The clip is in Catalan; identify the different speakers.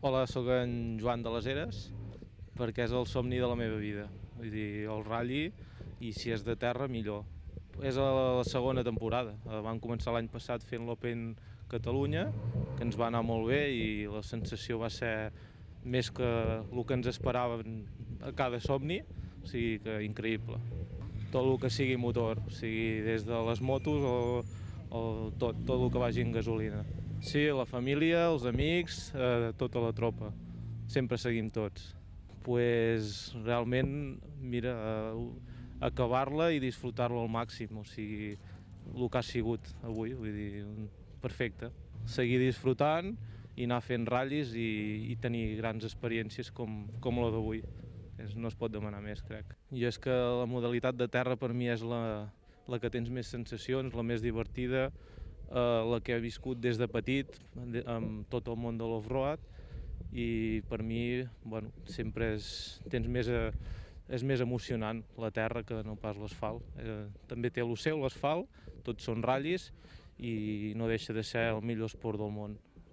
Speaker 1: Hola, sóc en Joan de les Eres, perquè és el somni de la meva vida. Vull dir, el ratll, i si és de terra, millor. És a la segona temporada. Vam començar l'any passat fent l'Open Catalunya, que ens va anar molt bé i la sensació va ser més que el que ens esperàvem a cada somni, o sigui que increïble. Tot el que sigui motor, o sigui des de les motos o tot el que vagi en gasolina. Sí, la família, els amics, tota la tropa. Sempre seguim tots. Pues realment, mira, acabar-la i disfrutar-la al màxim, o sigui, el que ha sigut avui, vull dir, perfecte. Seguir disfrutant i anar fent ratllis i tenir grans experiències com la d'avui. No es pot demanar més, crec. I és que la modalitat de terra per mi és la que tens més sensacions, la més divertida, la que he viscut des de petit amb tot el món de l'off-road, i per mi sempre és més emocionant la terra que no pas l'asfalt. També té el seu l'asfalt, tots són ratllis i no deixa de ser el millor esport del món.